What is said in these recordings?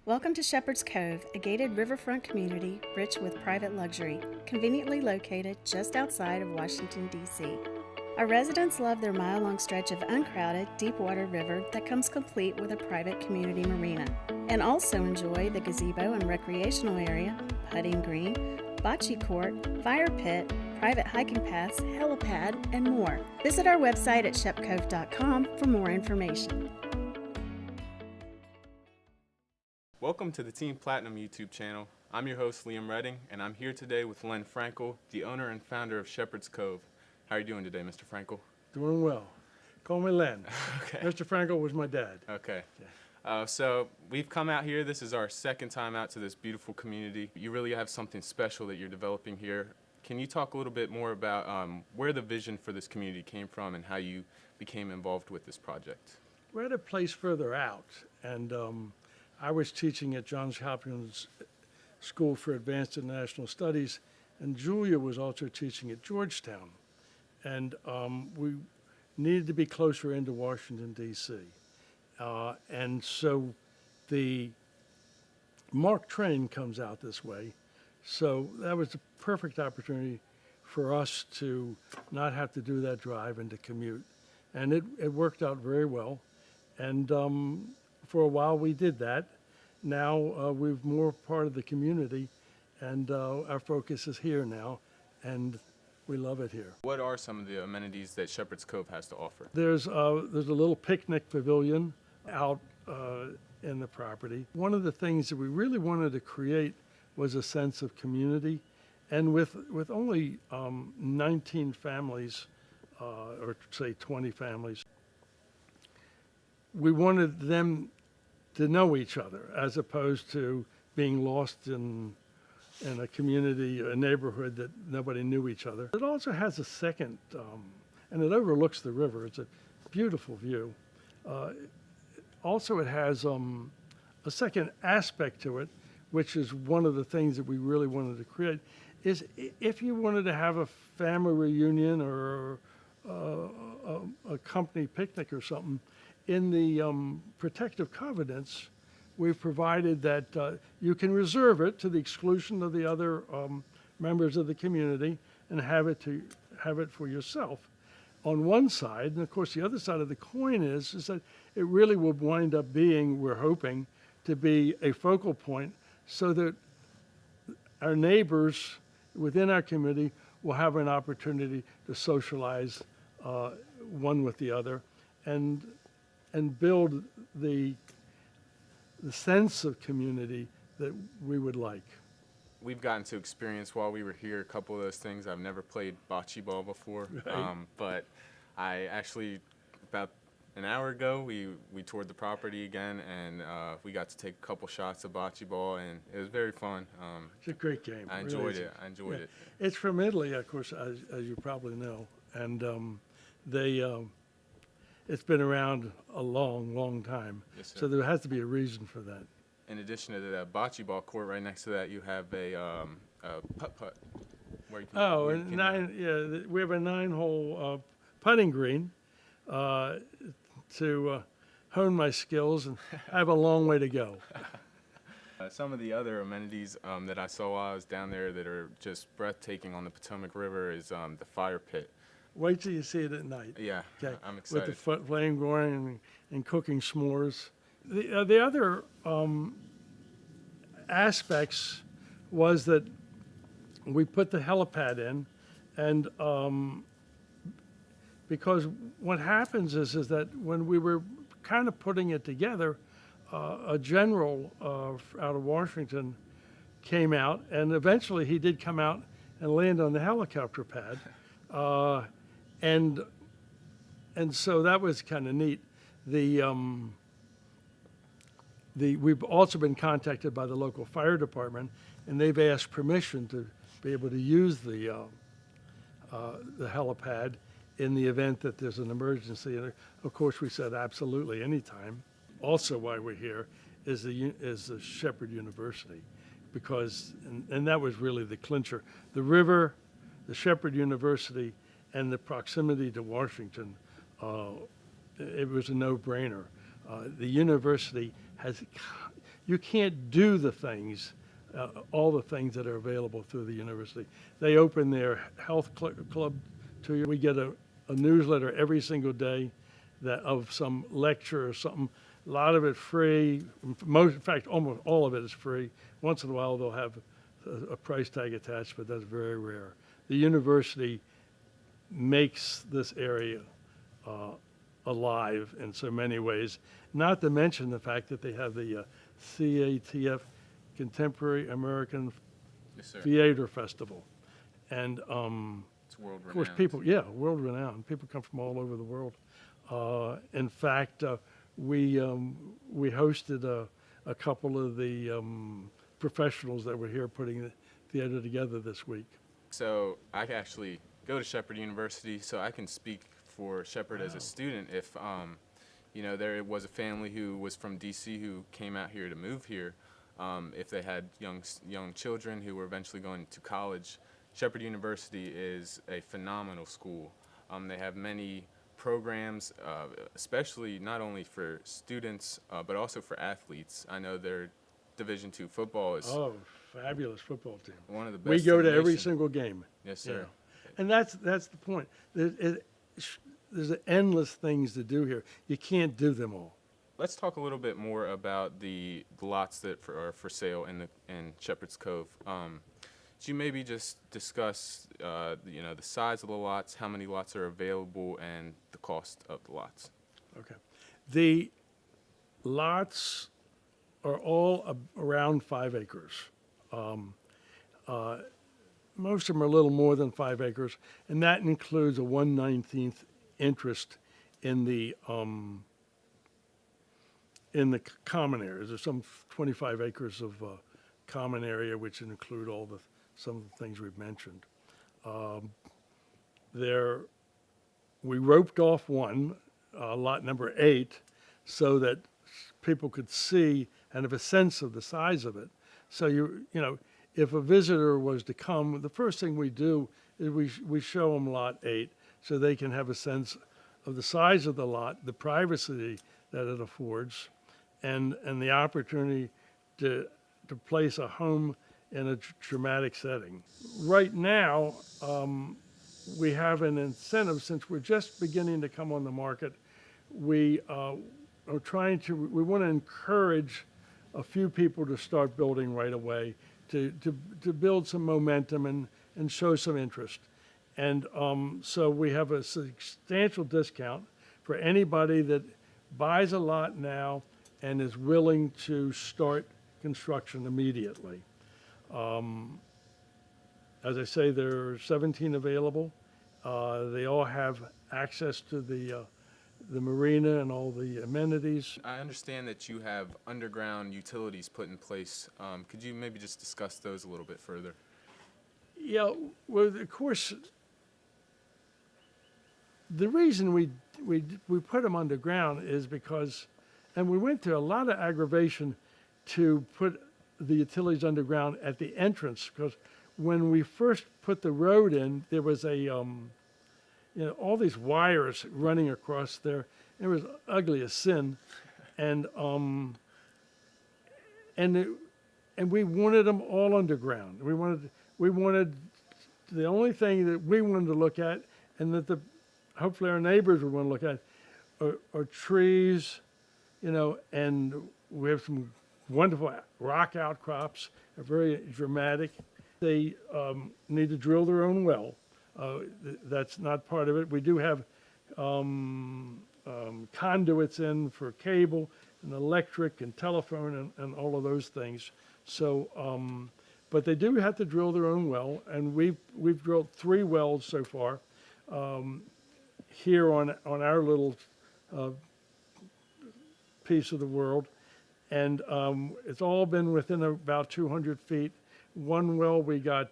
Welcome to Shepherd's Cove, a gated riverfront community rich with private luxury, conveniently located just outside of Washington, D.C. Our residents love their mile-long stretch of uncrowded, deep-water river that comes complete with a private community marina, and also enjoy the gazebo and recreational area, putting green, bocce court, fire pit, private hiking paths, helipad, and more. Visit our website at shepcove.com for more information. Welcome to the Team Platinum YouTube channel. I'm your host, Liam Redding, and I'm here today with Len Frankel, the owner and founder of Shepherd's Cove. How are you doing today, Mr. Frankel? Doing well. Call me Len. Okay. Mr. Frankel was my dad. Okay. So we've come out here. This is our second time out to this beautiful community. You really have something special that you're developing here. Can you talk a little bit more about where the vision for this community came from and how you became involved with this project? We're at a place further out, and I was teaching at Johns Hopkins School for Advanced International Studies, and Julia was also teaching at Georgetown. And we needed to be closer into Washington, D.C. And so the MARC train comes out this way. So that was a perfect opportunity for us to not have to do that drive and to commute. And it worked out very well. And for a while we did that. Now we're more part of the community, and our focus is here now, and we love it here. What are some of the amenities that Shepherd's Cove has to offer? There's a little picnic pavilion out in the property. One of the things that we really wanted to create was a sense of community, and with only 19 families, or say 20 families, we wanted them to know each other as opposed to being lost in a community, a neighborhood that nobody knew each other. It also has a second, and it overlooks the river. It's a beautiful view. Also, it has a second aspect to it, which is one of the things that we really wanted to create, is if you wanted to have a family reunion or a company picnic or something, in the protective covenants, we've provided that you can reserve it to the exclusion of the other members of the community and have it for yourself on one side. And of course, the other side of the coin is that it really will wind up being, we're hoping, to be a focal point so that our neighbors within our community will have an opportunity to socialize one with the other and build the sense of community that we would like. We've gotten to experience while we were here a couple of those things. I've never played bocce ball before, Right. But I actually, about an hour ago, we toured the property again, and we got to take a couple shots of bocce ball, and it was very fun. It's a great game. I It really enjoyed is. it. I enjoyed it. It's from Italy, of course, as you probably know, and it's been around a long, long time. Yes, sir. So there has to be a reason for that. In addition to that bocce ball court, right next to that, you have a putt-putt. Where you can, Oh, where you and can- we have a 9-hole putting green to hone my skills, and I have a long way to go. Some of the other amenities that I saw while I was down there that are just breathtaking on the Potomac River is the fire pit. Wait till you see it at night. Yeah, Okay, I'm excited. with the flame going and cooking s'mores. The other aspects was that we put the helipad in, and because what happens is that when we were kind of putting it together, a general out of Washington came out, and eventually he did come out and land on the helicopter pad. And so that was kind of neat. We've also been contacted by the local fire department, and they've asked permission to be able to use the helipad in the event that there's an emergency. And of course, we said absolutely, anytime. Also, why we're here is the Shepherd University, because and that was really the clincher. The river, the Shepherd University, and the proximity to Washington, it was a no-brainer. The university has you can't do the things, all the things that are available through the university. They open their health club to you. We get a newsletter every single day that of some lecture or something. A lot of it free. In fact, almost all of it is free. Once in a while, they'll have a price tag attached, but that's very rare. The university makes this area alive in so many ways, not to mention the fact that they have the CATF, Contemporary American Yes, sir. Theater Festival. And It's world of course, renowned. world renowned. People come from all over the world. In fact, we hosted a couple of the professionals that were here putting the theater together this week. So I actually go to Shepherd University, so I can speak for Shepherd as a student. If there was a family who was from DC who came out here to move here, if they had young children who were eventually going to college, Shepherd University is a phenomenal school. They have many programs, especially not only for students but also for athletes. I know their Division II football is Fabulous football team. one of the best. We go in to the every nation. single game. Yes, sir. And that's the point. There's endless things to do here. You can't do them all. Let's talk a little bit more about the lots that are for sale in Shepherd's Cove. Could you maybe just discuss the size of the lots, how many lots are available, and the cost of the lots? Okay. The lots are all around 5 acres. Most of them are a little more than 5 acres, and that includes a 1/19 interest in the common areas. There's some 25 acres of common area, which include some of the things we've mentioned. We roped off one, lot number 8, so that people could see and have a sense of the size of it. So if a visitor was to come, the first thing we do is we show them lot 8 so they can have a sense of the size of the lot, the privacy that it affords, and the opportunity to place a home in a dramatic setting. Right now, we have an incentive, since we're just beginning to come on the market. We want to encourage a few people to start building right away, to build some momentum and show some interest. And so we have a substantial discount for anybody that buys a lot now and is willing to start construction immediately. As I say, there are 17 available. They all have access to the marina and all the amenities. I understand that you have underground utilities put in place. Could you maybe just discuss those a little bit further? Yeah, well, of course, the reason we put them underground is because, and we went through a lot of aggravation to put the utilities underground at the entrance, because when we first put the road in, there was all these wires running across there. It was ugly as sin, and we wanted them all underground. We wanted the only thing that we wanted to look at, and that hopefully our neighbors would want to look at, are trees, and we have some wonderful rock outcrops, are very dramatic. They need to drill their own well. That's not part of it. We do have conduits in for cable and electric and telephone and all of those things. So, but they do have to drill their own well, and we've drilled 3 wells so far here on our little piece of the world, and it's all been within about 200 feet. One well we got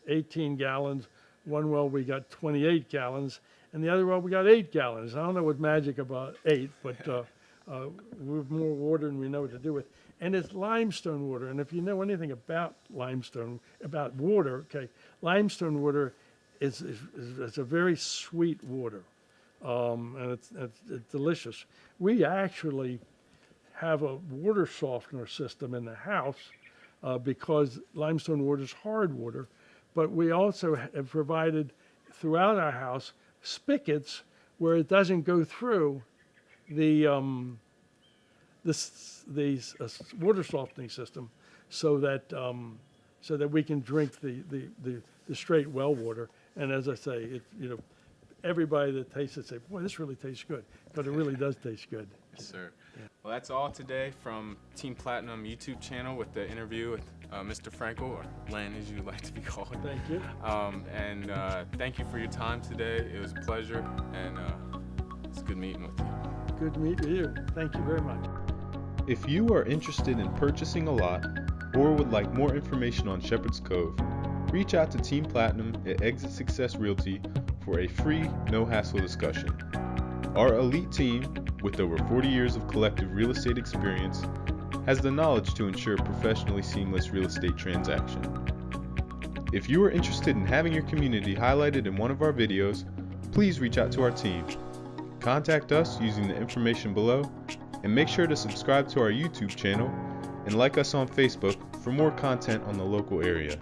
18 gallons. One well we got 28 gallons, and the other well we got 8 gallons. I don't know what's magic about 8, but we have more water than we know what to do with. And it's limestone water, and if you know anything about about water, okay, limestone water is a very sweet water, and it's delicious. We actually have a water softener system in the house because limestone water is hard water, but we also have provided throughout our house spigots where it doesn't go through the water softening system, so that we can drink the straight well water. And as I say, everybody that tastes it say, boy, this really tastes good, because it really does taste good. Yes, sir. Well, that's all today from Team Platinum YouTube channel with the interview with Mr. Frankel, or Len as you like to be called. Thank you. And thank you for your time today. It was a pleasure, and it's good meeting with you. Good to meet you. Thank you very much. If you are interested in purchasing a lot or would like more information on Shepherd's Cove, reach out to Team Platinum at Exit Success Realty for a free, no-hassle discussion. Our elite team, with over 40 years of collective real estate experience, has the knowledge to ensure a professionally seamless real estate transaction. If you are interested in having your community highlighted in one of our videos, please reach out to our team. Contact us using the information below, and make sure to subscribe to our YouTube channel and like us on Facebook for more content on the local area.